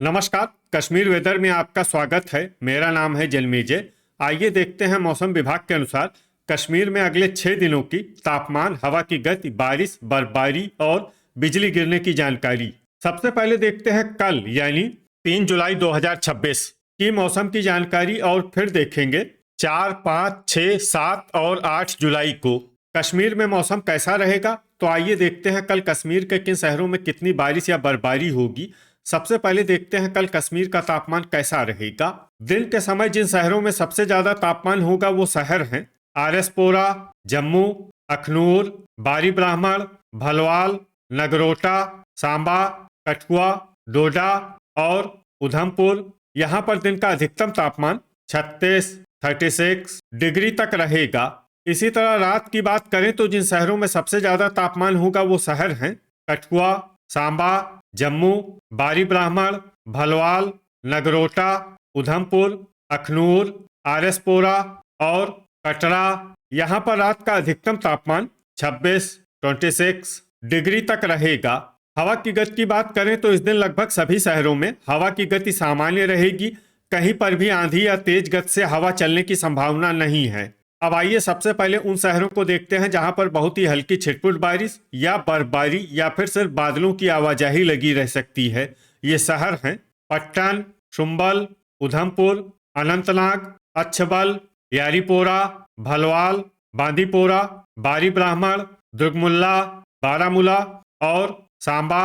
नमस्कार। कश्मीर वेदर में आपका स्वागत है। मेरा नाम है जलमेजय। आइए देखते हैं मौसम विभाग के अनुसार कश्मीर में अगले 6 दिनों की तापमान, हवा की गति, बारिश, बर्फबारी और बिजली गिरने की जानकारी। सबसे पहले देखते हैं कल यानी 3 जुलाई 2026 की मौसम की जानकारी और फिर देखेंगे 4, 5, 6, 7 और 8 जुलाई को कश्मीर में मौसम कैसा रहेगा। तो आइए देखते हैं कल कश्मीर के किन शहरों में कितनी बारिश या बर्फबारी होगी। सबसे पहले देखते हैं कल कश्मीर का तापमान कैसा रहेगा। दिन के समय जिन शहरों में सबसे ज्यादा तापमान होगा वो शहर हैं आरएसपोरा, जम्मू, अखनूर, बारी ब्राह्मण, भलवाल, नगरोटा, सांबा, कठुआ, डोडा और उधमपुर। यहाँ पर दिन का अधिकतम तापमान 36 डिग्री तक रहेगा। इसी तरह रात की बात करें तो जिन शहरों में सबसे ज्यादा तापमान होगा वो शहर हैं कठुआ, सांबा, जम्मू, बारी ब्राह्मण, भलवाल, नगरोटा, उधमपुर, अखनूर, आरएसपोरा और कटरा। यहाँ पर रात का अधिकतम तापमान 26 डिग्री तक रहेगा। हवा की गति की बात करें तो इस दिन लगभग सभी शहरों में हवा की गति सामान्य रहेगी। कहीं पर भी आंधी या तेज गति से हवा चलने की संभावना नहीं है। अब आइए सबसे पहले उन शहरों को देखते हैं जहां पर बहुत ही हल्की छिटपुट बारिश या बर्फबारी या फिर सिर्फ बादलों की आवाजाही लगी रह सकती है। ये शहर हैं पट्टन, शुम्बल, उधमपुर, अनंतनाग, अच्छबल, यारीपोरा, भलवाल, बांदीपोरा, बारी ब्राह्मण, दुर्गमुल्ला, बारामूला और सांबा।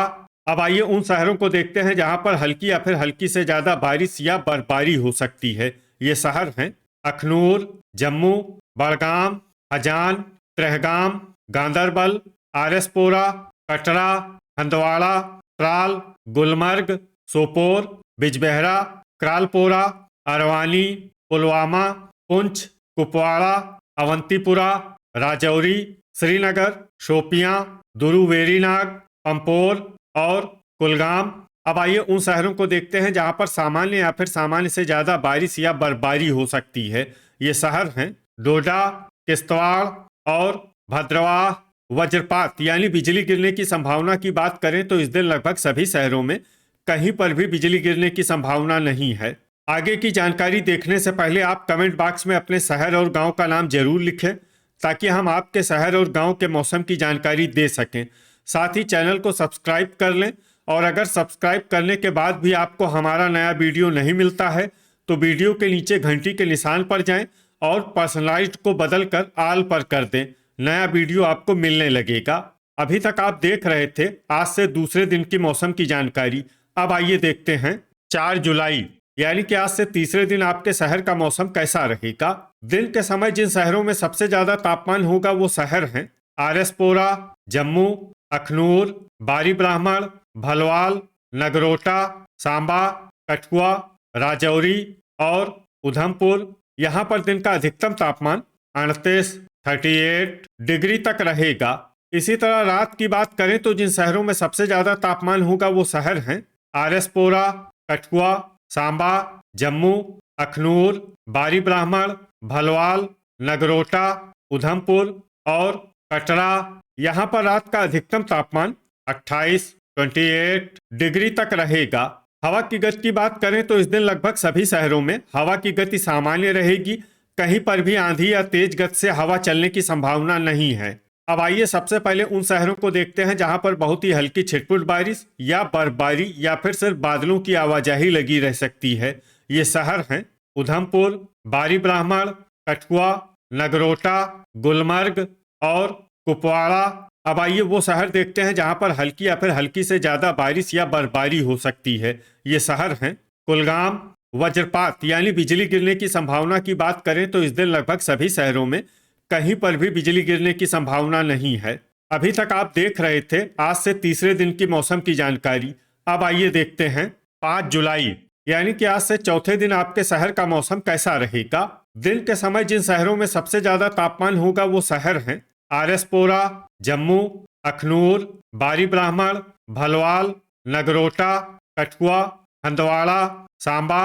अब आइए उन शहरों को देखते हैं जहां पर हल्की या फिर हल्की से ज्यादा बारिश या बर्फबारी हो सकती है। ये शहर हैं अखनूर, जम्मू, बड़गाम, हजान, त्रेहगाम, गांदरबल, आरएसपोरा, कटरा, हंदवाड़ा, त्राल, गुलमर्ग, सोपोर, बिजबेहरा, क्रालपोरा, अरवानी, पुलवामा, पुंछ, कुपवाड़ा, अवंतीपुरा, राजौरी, श्रीनगर, शोपियां, दुरुवेरीनाग, पंपोर और कुलगाम। अब आइए उन शहरों को देखते हैं जहां पर सामान्य या फिर सामान्य से ज्यादा बारिश या बर्फबारी हो सकती है। ये शहर हैं डोडा, किश्तवाड़ और भद्रवाह। वज्रपात यानी बिजली गिरने की संभावना की बात करें तो इस दिन लगभग सभी शहरों में कहीं पर भी बिजली गिरने की संभावना नहीं है। आगे की जानकारी देखने से पहले आप कमेंट बॉक्स में अपने शहर और गांव का नाम जरूर लिखें ताकि हम आपके शहर और गांव के मौसम की जानकारी दे सकें। साथ ही चैनल को सब्सक्राइब कर लें और अगर सब्सक्राइब करने के बाद भी आपको हमारा नया वीडियो नहीं मिलता है तो वीडियो के नीचे घंटी के निशान पर जाएं और पर्सनलाइज्ड को बदलकर ऑल पर कर दें। नया वीडियो आपको मिलने लगेगा। अभी तक आप देख रहे थे आज से दूसरे दिन की मौसम की जानकारी। अब आइए देखते हैं 4 जुलाई यानी कि आज से तीसरे दिन आपके शहर का मौसम कैसा रहेगा। दिन के समय जिन शहरों में सबसे ज्यादा तापमान होगा वो शहर हैं आरएसपोरा, जम्मू, अखनूर, बारी ब्राह्मण, भलवाल, नगरोटा, सांबा, कठुआ, राजौरी और उधमपुर। यहाँ पर दिन का अधिकतम तापमान 38 डिग्री तक रहेगा। इसी तरह रात की बात करें तो जिन शहरों में सबसे ज्यादा तापमान होगा वो शहर हैं आरएसपोरा, कठुआ, सांबा, जम्मू, अखनूर, बारी ब्राह्मण, भलवाल, नगरोटा, उधमपुर और कटरा। यहाँ पर रात का अधिकतम तापमान 28 डिग्री तक रहेगा। हवा की गति की बात करें तो इस दिन लगभग सभी शहरों में हवा की गति सामान्य रहेगी। कहीं पर भी आंधी या तेज गति से हवा चलने की संभावना नहीं है। अब आइए सबसे पहले उन शहरों को देखते हैं जहां पर बहुत ही हल्की छिटपुट बारिश या बर्फबारी या फिर सिर्फ बादलों की आवाजाही लगी रह सकती है। ये शहर हैं उधमपुर, बारी ब्राह्मण, कठुआ, नगरोटा, गुलमर्ग और कुपवाड़ा। अब आइए वो शहर देखते हैं जहां पर हल्की या फिर हल्की से ज्यादा बारिश या बर्फबारी हो सकती है। ये शहर हैं कुलगाम। वज्रपात यानी बिजली गिरने की संभावना की बात करें तो इस दिन लगभग सभी शहरों में कहीं पर भी बिजली गिरने की संभावना नहीं है। अभी तक आप देख रहे थे आज से तीसरे दिन की मौसम की जानकारी। अब आइए देखते हैं 5 जुलाई यानी कि आज से चौथे दिन आपके शहर का मौसम कैसा रहेगा। दिन के समय जिन शहरों में सबसे ज्यादा तापमान होगा वो शहर हैं आरएसपोरा, जम्मू, अखनूर, बारी ब्राह्मण, भलवाल, नगरोटा, कठुआ, हंदवाड़ा, सांबा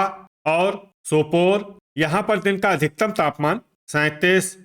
और सोपोर। यहाँ पर दिन का अधिकतम तापमान 37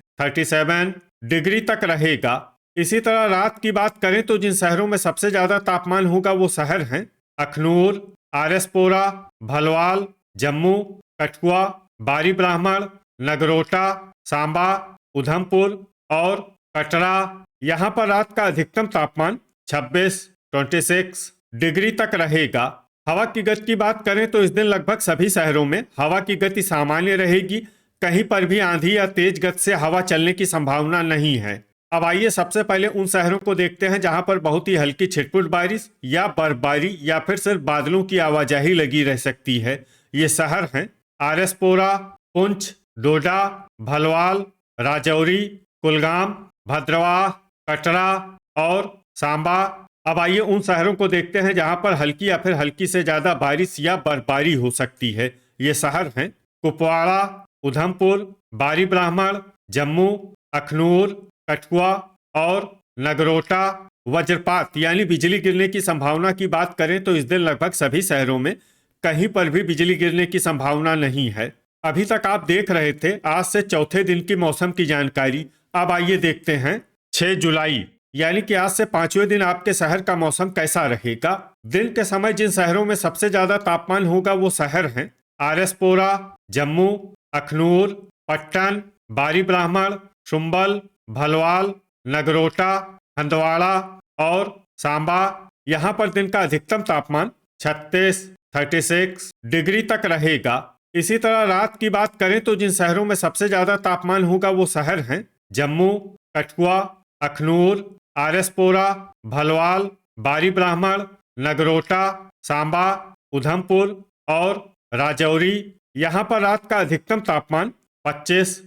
डिग्री तक रहेगा। इसी तरह रात की बात करें तो जिन शहरों में सबसे ज्यादा तापमान होगा वो शहर हैं अखनूर, आरएसपुरा, भलवाल, जम्मू, कठुआ, बारी ब्राह्मण, नगरोटा, सांबा, उधमपुर और कटरा। यहाँ पर रात का अधिकतम तापमान 26 डिग्री तक रहेगा। हवा की गति की बात करें तो इस दिन लगभग सभी शहरों में हवा की गति सामान्य रहेगी। कहीं पर भी आंधी या तेज गति से हवा चलने की संभावना नहीं है। अब आइए सबसे पहले उन शहरों को देखते हैं जहां पर बहुत ही हल्की छिटपुट बारिश या बर्फबारी या फिर सिर्फ बादलों की आवाजाही लगी रह सकती है। ये शहर हैं आरएसपुरा, पुंछ, डोडा, भलवाल, राजौरी, कुलगाम, भद्रवाह, कटरा और सांबा। अब आइए उन शहरों को देखते हैं जहां पर हल्की या फिर हल्की से ज्यादा बारिश या बर्फबारी हो सकती है। ये शहर हैं कुपवाड़ा, उधमपुर, बारी ब्राह्मण, जम्मू, अखनूर, कठुआ और नगरोटा। वज्रपात यानी बिजली गिरने की संभावना की बात करें तो इस दिन लगभग सभी शहरों में कहीं पर भी बिजली गिरने की संभावना नहीं है। अभी तक आप देख रहे थे आज से चौथे दिन की मौसम की जानकारी। अब आइए देखते हैं 6 जुलाई यानी कि आज से 5वें दिन आपके शहर का मौसम कैसा रहेगा। दिन के समय जिन शहरों में सबसे ज्यादा तापमान होगा वो शहर हैं आरएसपुरा, जम्मू, अखनूर, पट्टन, बारी ब्राह्मण, शुम्बल, भलवाल, नगरोटा, हंदवाड़ा और सांबा। यहाँ पर दिन का अधिकतम तापमान 36 डिग्री तक रहेगा। इसी तरह रात की बात करें तो जिन शहरों में सबसे ज्यादा तापमान होगा वो शहर हैं जम्मू, कठुआ, अखनूर, आरएसपुरा, भलवाल, बारी ब्राह्मण, नगरोटा, सांबा, उधमपुर और राजौरी। यहाँ पर रात का अधिकतम तापमान 25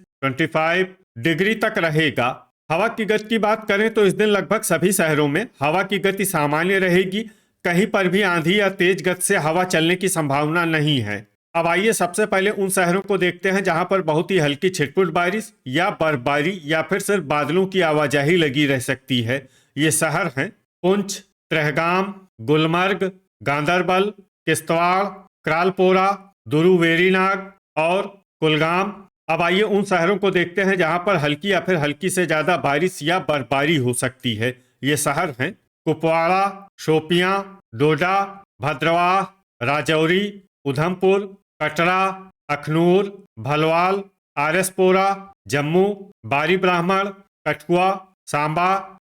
डिग्री तक रहेगा। हवा की गति की बात करें तो इस दिन लगभग सभी शहरों में हवा की गति सामान्य रहेगी। कहीं पर भी आंधी या तेज गति से हवा चलने की संभावना नहीं है। अब आइए सबसे पहले उन शहरों को देखते हैं जहां पर बहुत ही हल्की छिटपुट बारिश या बर्फबारी या फिर सिर्फ बादलों की आवाजाही लगी रह सकती है। ये शहर हैं पुंछ, त्रेहगाम, गुलमर्ग, गांदरबल, किश्तवाड़, क्रालपोरा, दुरुवेरीनाग और कुलगाम। अब आइए उन शहरों को देखते हैं जहां पर हल्की या फिर हल्की से ज्यादा बारिश या बर्फबारी हो सकती है। ये शहर हैं कुपवाड़ा, शोपियां, डोडा, भद्रवाह, राजौरी, उधमपुर, कटरा, अखनूर, भलवाल, आरएसपुरा, जम्मू, बारी ब्राह्मण, कठुआ, सांबा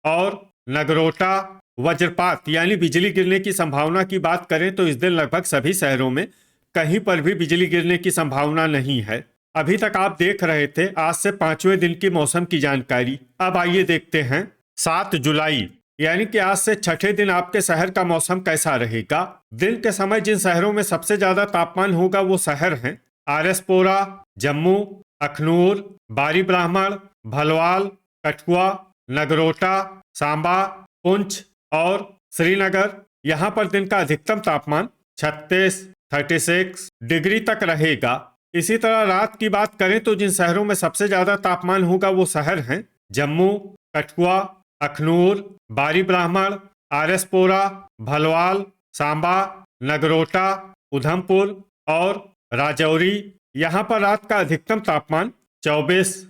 और नगरोटा। वज्रपात यानी बिजली गिरने की संभावना की बात करें तो इस दिन लगभग सभी शहरों में कहीं पर भी बिजली गिरने की संभावना नहीं है। अभी तक आप देख रहे थे आज से 5वें दिन की मौसम की जानकारी। अब आइए देखते हैं 7 जुलाई यानी कि आज से छठे दिन आपके शहर का मौसम कैसा रहेगा। दिन के समय जिन शहरों में सबसे ज्यादा तापमान होगा वो शहर हैं आरएसपुरा, जम्मू, अखनूर, बारी ब्राह्मण, भलवाल, कठुआ, नगरोटा, सांबा, पुंछ और श्रीनगर। यहाँ पर दिन का अधिकतम तापमान 36 डिग्री तक रहेगा। इसी तरह रात की बात करें तो जिन शहरों में सबसे ज्यादा तापमान होगा वो शहर हैं जम्मू, कठुआ, अखनूर, बारी ब्राह्मण, आरएसपुरा, भलवाल, सांबा, नगरोटा, उधमपुर और राजौरी। यहाँ पर रात का अधिकतम तापमान 24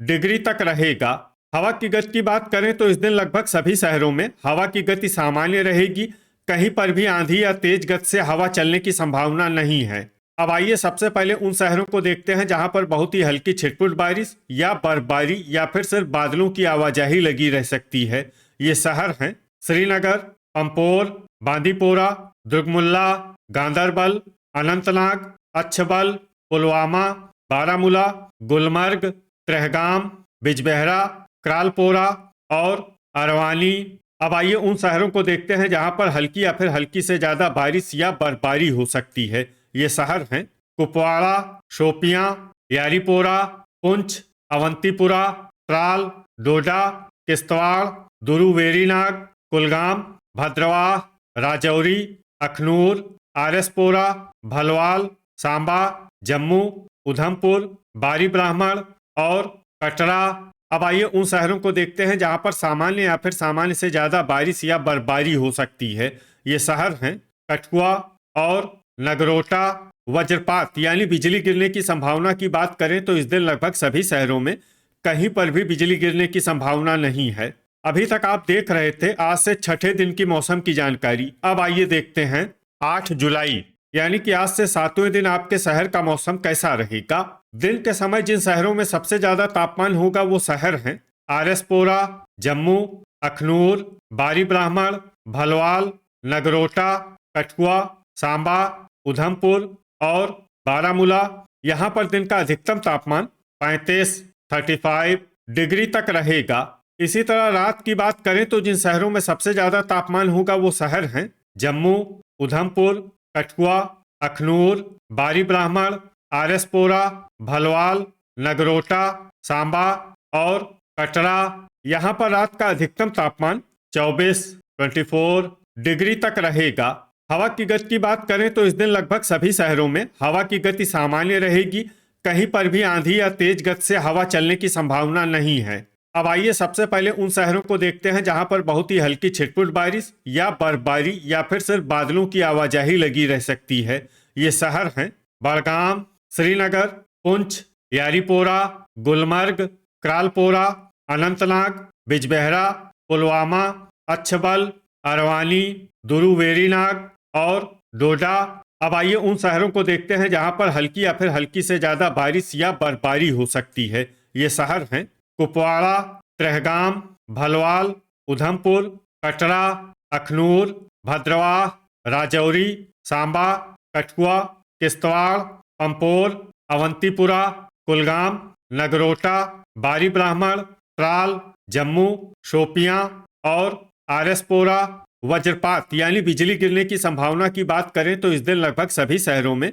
डिग्री तक रहेगा। हवा की गति की बात करें तो इस दिन लगभग सभी शहरों में हवा की गति सामान्य रहेगी। कहीं पर भी आंधी या तेज गति से हवा चलने की संभावना नहीं है। अब आइए सबसे पहले उन शहरों को देखते हैं जहां पर बहुत ही हल्की छिटपुट बारिश या बर्फबारी या फिर सिर्फ बादलों की आवाजाही लगी रह सकती है। ये शहर हैं श्रीनगर, पंपोर, बांदीपोरा, दुर्गमुल्ला, गांदरबल, अनंतनाग, अच्छबल, पुलवामा, बारामूला, गुलमर्ग, त्रेहगाम, बिजबेहरा, क्रालपोरा और अरवानी। अब आइए उन शहरों को देखते हैं जहां पर हल्की या फिर हल्की से ज्यादा बारिश या बर्फबारी हो सकती है। ये शहर हैं कुपवाड़ा, शोपियां, यारीपोरा, पुंछ, अवंतीपुरा, त्राल, डोडा, किश्तवाड़, दुरुवेरीनाग, कुलगाम, भद्रवाह, राजौरी, अखनूर, आरएसपुरा, भलवाल, सांबा, जम्मू, उधमपुर, बारी ब्राह्मण और कटरा। अब आइए उन शहरों को देखते हैं जहां पर सामान्य या फिर सामान्य से ज्यादा बारिश या बर्फबारी हो सकती है। ये शहर हैं कठुआ और नगरोटा। वज्रपात यानी बिजली गिरने की संभावना की बात करें तो इस दिन लगभग सभी शहरों में कहीं पर भी बिजली गिरने की संभावना नहीं है। अभी तक आप देख रहे थे आज से छठे दिन की मौसम की जानकारी। अब आइए देखते हैं 8 जुलाई यानी कि आज से 7वें दिन आपके शहर का मौसम कैसा रहेगा। दिन के समय जिन शहरों में सबसे ज्यादा तापमान होगा वो शहर हैं आरएसपोरा, जम्मू, अखनूर, बारी ब्राह्मण, भलवाल, नगरोटा, कठुआ, सांबा, उधमपुर और बारामूला। यहाँ पर दिन का अधिकतम तापमान 35 डिग्री तक रहेगा। इसी तरह रात की बात करें तो जिन शहरों में सबसे ज्यादा तापमान होगा वो शहर हैं जम्मू, उधमपुर, कठुआ, अखनूर, बारी ब्राह्मण, आरएसपोरा, भलवाल, नगरोटा, सांबा और कटरा। यहाँ पर रात का अधिकतम तापमान 24 डिग्री तक रहेगा। हवा की गति की बात करें तो इस दिन लगभग सभी शहरों में हवा की गति सामान्य रहेगी। कहीं पर भी आंधी या तेज गति से हवा चलने की संभावना नहीं है। अब आइए सबसे पहले उन शहरों को देखते हैं जहां पर बहुत ही हल्की छिटपुट बारिश या बर्फबारी या फिर सिर्फ बादलों की आवाजाही लगी रह सकती है। ये शहर हैं बड़गाम, श्रीनगर, पुंछ, यारीपोरा, गुलमर्ग, क्रालपोरा, अनंतनाग, बिजबेहरा, पुलवामा, अच्छबल, अरवानी, दुरुवेरीनाग और डोडा। अब आइए उन शहरों को देखते हैं जहां पर हल्की या फिर हल्की से ज्यादा बारिश या बर्फबारी हो सकती है। ये शहर हैं कुपवाड़ा, त्रेहगाम, भलवाल, उधमपुर, कटरा, अखनूर, भद्रवाह, राजौरी, सांबा, कठुआ, किश्तवाड़, पंपोर, अवंतीपुरा, कुलगाम, नगरोटा, बारी ब्राह्मण, त्राल, जम्मू, शोपियां और आरएसपोरा। वज्रपात यानी बिजली गिरने की संभावना की बात करें तो इस दिन लगभग सभी शहरों में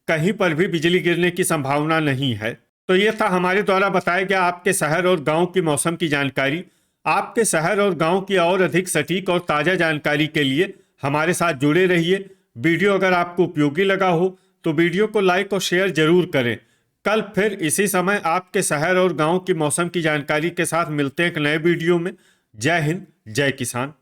कहीं पर भी बिजली गिरने की संभावना नहीं है। तो ये था हमारे द्वारा बताया गया आपके शहर और गांव की मौसम की जानकारी। आपके शहर और गांव की और अधिक सटीक और ताज़ा जानकारी के लिए हमारे साथ जुड़े रहिए। वीडियो अगर आपको उपयोगी लगा हो तो वीडियो को लाइक और शेयर जरूर करें। कल फिर इसी समय आपके शहर और गांव की मौसम की जानकारी के साथ मिलते हैं एक नए वीडियो में। जय हिंद, जय किसान।